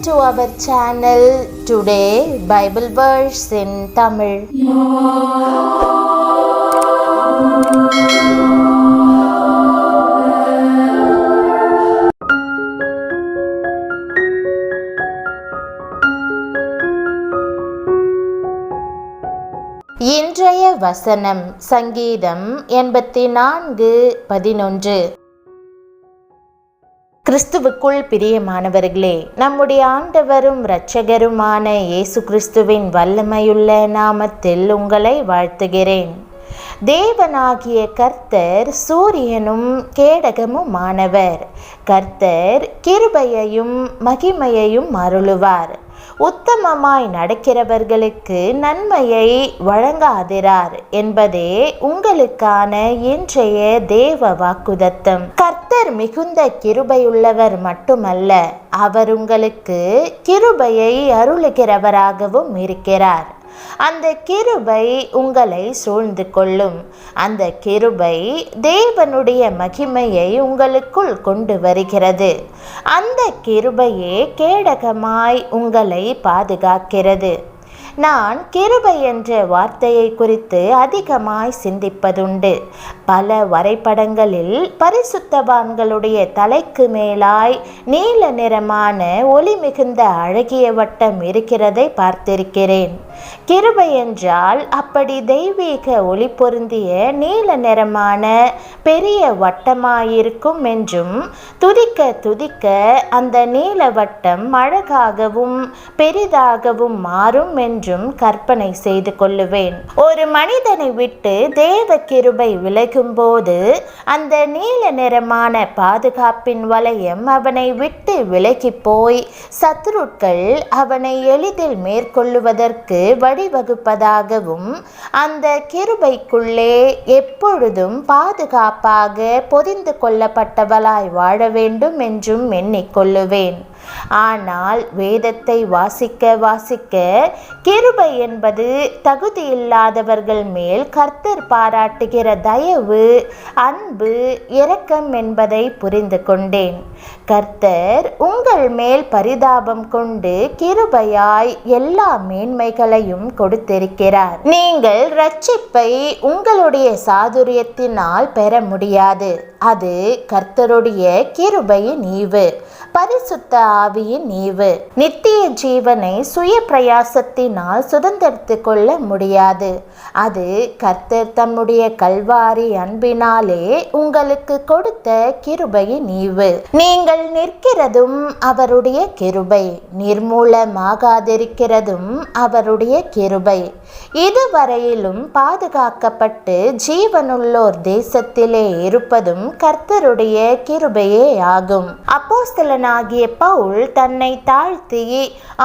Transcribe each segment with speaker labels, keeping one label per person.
Speaker 1: to our channel. Today Bible verse in Tamil. இன்றைய வசனம் சங்கீதம் 84:11. கிறிஸ்துவுக்குள் பிரியமானவர்களே, நம்முடைய ஆண்டவரும் இரட்சகருமான இயேசு கிறிஸ்துவின் வல்லமையுள்ள நாமத்தில் உங்களை வாழ்த்துகிறேன். தேவனாகிய கர்த்தர் சூரியனும் கேடகமுமானவர். கர்த்தர் கிருபையையும் மகிமையையும் அருளுவார். உத்தமமாய் நடக்கிறவர்களுக்கு நன்மையை வழங்காதிரார் என்பதே உங்களுக்கான இன்றைய தேவ வாக்குதத்தம். கர்த்தர் மிகுந்த கிருபையுள்ளவர் மட்டுமல்ல, அவர் உங்களுக்கு கிருபையை அருளுகிறவராகவும் இருக்கிறார். அந்த கிருபை உங்களை சூழ்ந்து கொள்ளும். அந்த கிருபை தேவனுடைய மகிமையை உங்களுக்குள் கொண்டு வருகிறது. அந்த கிருபையே கேடகமாய் உங்களை பாதுகாக்கிறது. நான் கிருபை என்ற வார்த்தையை குறித்து அதிகமாய் சிந்திப்பதுண்டு. பல வரைபடங்களில் பரிசுத்தவான்களுடைய தலைக்கு மேலாய் நீல நிறமான ஒளி மிகுந்த அழகிய வட்டம் இருக்கிறதை பார்த்திருக்கிறேன். கிருபை என்றால் அப்படி தெய்வீக ஒளி பொருந்திய நீல நிறமான பெரிய வட்டமாயிருக்கும் என்றும், துதிக்க துதிக்க அந்த நீல வட்டம் அழகாகவும் பெரிதாகவும் மாறும் என்றும் கற்பனை செய்து கொள்ளுவேன். ஒரு மனிதனை விட்டு தேவ கிருபை விலகும் போது அந்த நீல நிறமான பாதுகாப்பின் வளையம் அவனை விட்டு விலகி போய் சத்துருக்கள் அவனை எளிதில் மேற்கொள்ளுவதற்கு வழிவகுப்பதாகவும், அந்த கிருபைக்குள்ளே எப்பொழுதும் பாதுகாப்பாக பொதிந்து கொள்ளப்பட்டவளாய் வாழ வேண்டும் என்றும் எண்ணிக்கொள்ளுவேன். ஆனால் வேதத்தை வாசிக்க வாசிக்க கிருபை என்பது தகுதியில்லாதவர்கள் மேல் கர்த்தர் பாராட்டுகிற தயவு, அன்பு, இரக்கம் என்பதை புரிந்து கொண்டேன். கர்த்தர் உங்கள் மேல் பரிதாபம் கொண்டு கிருபையாய் எல்லா மேன்மைகளையும் கொடுத்திருக்கிறார். நீங்கள் இரட்சிப்பை உங்களுடைய சாதுரியத்தினால் பெற முடியாது. அது கர்த்தருடைய கிருபையின் ஈவு, பரிசுத்த ஆவியின் ஈவு. நித்திய ஜீவனை சுய பிரயாசத்தினால் சுதந்திரித்து கொள்ள முடியாது. அது கர்த்தர் தம்முடைய கல்வாரி அன்பினாலே உங்களுக்கு கொடுத்த கிருபையின் ஈவு. நீங்கள் நிற்கிறதும் அவருடைய கிருபை, நிர்மூலமாகாதிருக்கிறதும் அவருடைய கிருபை. இதுவரையிலும் பாதுகாக்கப்பட்டு ஜீவனுள்ளோர் தேசத்திலே இருப்பதும் கர்த்தருடைய கிருபையே ஆகும். அப்போஸ்தலனாகிய பவுல் தன்னை தாழ்த்தி,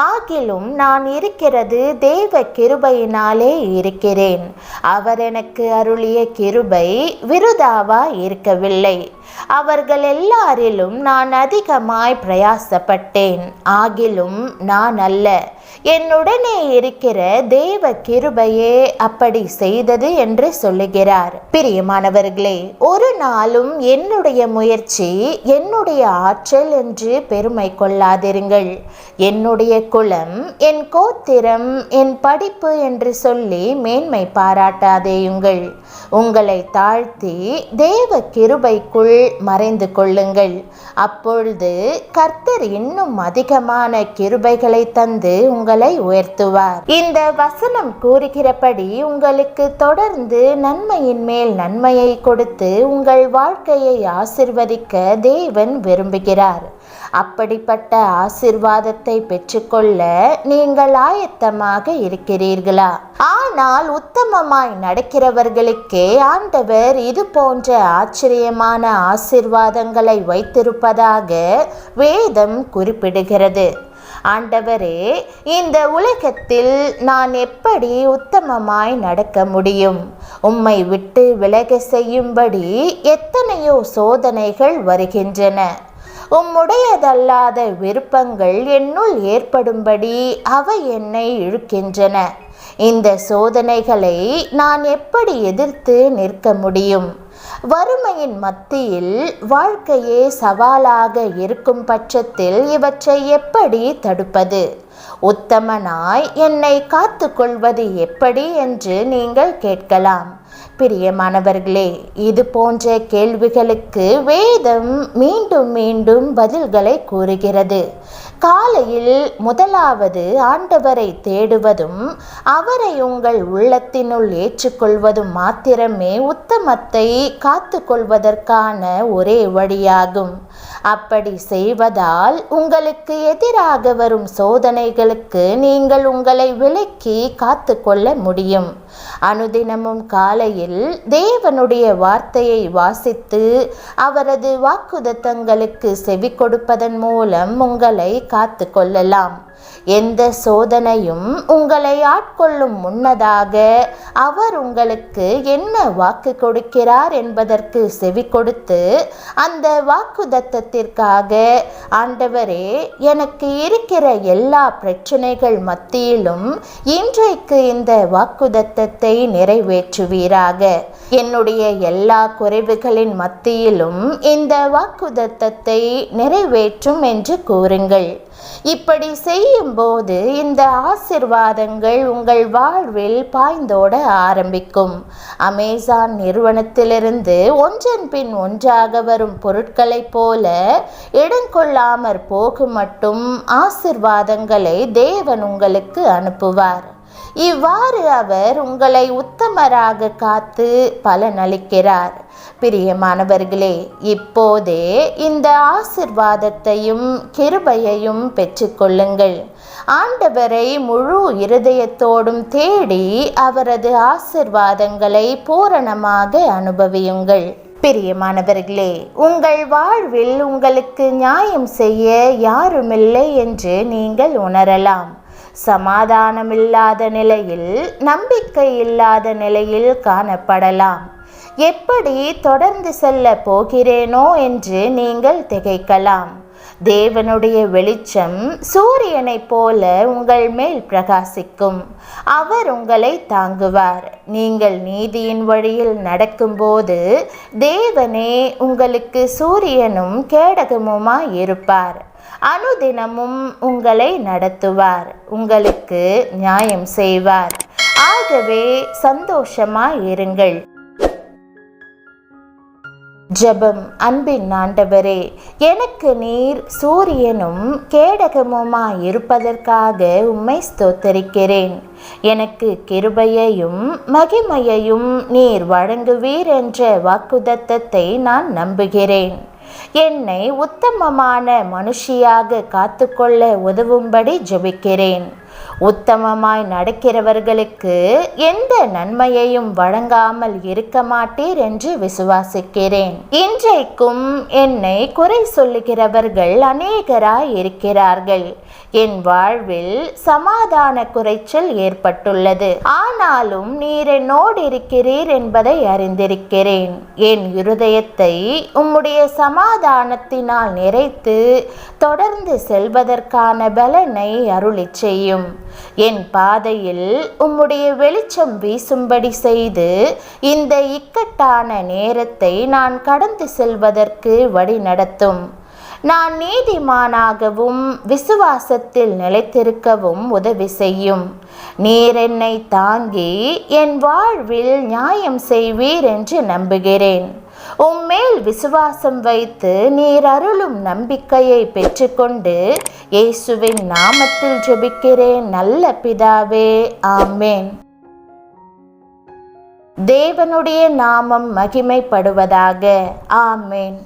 Speaker 1: ஆகிலும் நான் இருக்கிறது தேவ கிருபையினாலே இருக்கிறேன். அவர் எனக்கு அருளிய கிருபை விருதாவா இருக்கவில்லை. அவர்கள் எல்லாரிலும் நான் அதிகமாய் பிரயாசப்பட்டேன். ஆகிலும் நான் அல்ல, என்னுடனே இருக்கிற தேவ கிருபையே அப்படி செய்தது என்று சொல்லுகிறார். பிரியமானவர்களே, ஒரு நாளும் என்னுடைய முயற்சி, என்னுடைய ஆற்றல் என்று பெருமை கொள்ளாதிருங்கள். என்னுடைய குலம், என் கோத்திரம், என் படிப்பு என்று சொல்லி மேன்மை பாராட்டாதேயுங்கள். உங்களை தாழ்த்தி தேவ கிருபைக்குள் மறைந்து கொள்ளுங்கள். அப்பொழுது கர்த்தர் இன்னும் அதிகமான கிருபைகளை தந்து உங்களை உயர்த்துவார். இந்த வசனம் கூறுகிறபடி உங்களுக்கு தொடர்ந்து நன்மையின் மேல் நன்மையை கொடுத்து உங்கள் வாழ்க்கையை ஆசிர்வதிக்க தேவன் விரும்புகிறார். அப்படிப்பட்ட ஆசிர்வாதத்தை பெற்றுக்கொள்ள நீங்கள் ஆயத்தமாக இருக்கிறீர்களா? ஆனால் உத்தமமாய் நடக்கிறவர்களுக்கே ஆண்டவர் இது போன்ற ஆச்சரியமான ஆசிர்வாதங்களை வைத்திருப்பதாக வேதம் குறிப்பிடுகிறது. ஆண்டவரே, இந்த உலகத்தில் நான் எப்படி உத்தமமாய் நடக்க முடியும்? உம்மை விட்டு விலக செய்யும்படி எத்தனையோ சோதனைகள் வருகின்றன. உம்முடையதல்லாத விருப்பங்கள் என்னுள் ஏற்படும்படி அவை என்னை இழுக்கின்றன. இந்த சோதனைகளை நான் எப்படி எதிர்த்து நிற்க முடியும்? வறுமையின் மத்தியில் வாழ்க்கையே சவாலாக இருக்கும் பட்சத்தில் இவற்றை எப்படி தடுப்பது? உத்தமனாய் என்னை காத்து கொள்வது எப்படி என்று நீங்கள் கேட்கலாம். பிரியமானவர்களே, இது போன்ற கேள்விகளுக்கு வேதம் மீண்டும் மீண்டும் பதில்களை கூறுகிறது. காலையில் முதலாவது ஆண்டவரை தேடுவதும் அவரை உங்கள் உள்ளத்தினுள் ஏற்றுக்கொள்வதும் மாத்திரமே உத்தமத்தை காத்து கொள்வதற்கான ஒரே வழியாகும். அப்படி செய்வதால் உங்களுக்கு எதிராக வரும் சோதனைகளுக்கு நீங்கள் உங்களை விலக்கி காத்து கொள்ள முடியும். அனுதினமும் காலையில் தேவனுடைய வார்த்தையை வாசித்து அவரது வாக்குத்தத்தங்களுக்கு செவி கொடுப்பதன் மூலம் உங்களை காத்து கொள்ளலாம். எந்த சோதனையும் உங்களை ஆட்கொள்ளும் முன்னதாக அவர் உங்களுக்கு என்ன வாக்கு கொடுக்கிறார் என்பதற்கு செவி கொடுத்து அந்த வாக்குத்தத்தத்திற்காக, ஆண்டவரே, எனக்கு இருக்கிற எல்லா பிரச்சனைகள் மத்தியிலும் இன்றைக்கு இந்த வாக்குத்தத்தத்தை நிறைவேற்றுவீராக, என்னுடைய எல்லா குறைவுகளின் மத்தியிலும் இந்த வாக்குத்தத்தத்தை நிறைவேற்றும் என்று கூறுங்கள். இப்படி செய்யும் போது இந்த ஆசீர்வாதங்கள் உங்கள் வாழ்வில் பாய்ந்தோட ஆரம்பிக்கும். அமேசான் நிறுவனத்திலிருந்து ஒன்றன் பின் ஒன்றாக வரும் பொருட்களைப் போல இடங்கொள்ளாமற் போகும் மட்டும் ஆசீர்வாதங்களை தேவன் உங்களுக்கு அனுப்புவார். இவ்வாறு அவர் உங்களை உத்தமராக காத்து பலனளிக்கிறார். பிரியமானவர்களே, இப்போதே இந்த ஆசீர்வாதத்தையும் கிருபையையும் பெற்றுக்கொள்ளுங்கள். ஆண்டவரை முழு இருதயத்தோடும் தேடி அவரது ஆசீர்வாதங்களை பூரணமாக அனுபவியுங்கள். பிரியமானவர்களே, உங்கள் வாழ்வில் உங்களுக்கு நியாயம் செய்ய யாருமில்லை என்று நீங்கள் உணரலாம். சமாதானமில்லாத நிலையில், நம்பிக்கை இல்லாத நிலையில் காணப்படலாம். எப்படி தொடர்ந்து செல்ல போகிறேனோ என்று நீங்கள் திகைக்கலாம். தேவனுடைய வெளிச்சம் சூரியனைப் போல உங்கள் மேல் பிரகாசிக்கும். அவர் உங்களை தாங்குவார். நீங்கள் நீதியின் வழியில் நடக்கும்போது தேவனே உங்களுக்கு சூரியனும் கேடகமுமாய் இருப்பார். அனுதினமும் உங்களை நடத்துவார், உங்களுக்கு நியாயம் செய்வார். ஆகவே சந்தோஷமாய் இருங்கள். ஜெபம். அன்பின் ஆண்டவரே, எனக்கு நீர் சூரியனும் கேடகமுமாய் இருப்பதற்காக உம்மை ஸ்தோத்தரிக்கிறேன். எனக்கு கிருபையையும் மகிமையையும் நீர் வழங்குவீர் என்ற வாக்குத்தத்தத்தை நான் நம்புகிறேன். என்னை உத்தமமான மனுஷியாக காத்துக்கொள்ள உதவும்படி ஜெபிக்கிறேன். உத்தமமாய் நடக்கிறவர்களுக்கு எந்த நன்மையையும் வழங்காமல் இருக்க மாட்டீர் என்று விசுவாசிக்கிறேன். இன்றைக்கும் என்னை குறை சொல்லுகிறவர்கள் அநேகராய் இருக்கிறார்கள். என் வாழ்வில் சமாதான குறைச்சல் ஏற்பட்டுள்ளது. ஆனாலும் நீர் என்னோடு இருக்கிறீர் என்பதை அறிந்திருக்கிறேன். என் இருதயத்தை உம்முடைய சமாதானத்தினால் நிறைத்து தொடர்ந்து செல்வதற்கான பலனை அருளிச் செய்யும். என் பாதையில் உம்முடைய வெளிச்சம் வீசும்படி செய்து இந்த இக்கட்டான நேரத்தை நான் கடந்து செல்வதற்கு வழி நடத்தும். நான் நீதிமானாகவும் விசுவாசத்தில் நிலைத்திருக்கவும் உதவி செய்யும். நீர் என்னை தாங்கி என் வாழ்வில் நியாயம் செய்வீர் என்று நம்புகிறேன். உம்மேல் விசுவாசம் வைத்து நீர் அருளும் நம்பிக்கையை பெற்றுக்கொண்டு இயேசுவின் நாமத்தில் ஜெபிக்கிறேன் நல்ல பிதாவே, ஆமேன். தேவனுடைய நாமம் மகிமைப்படுவதாக. ஆமேன்.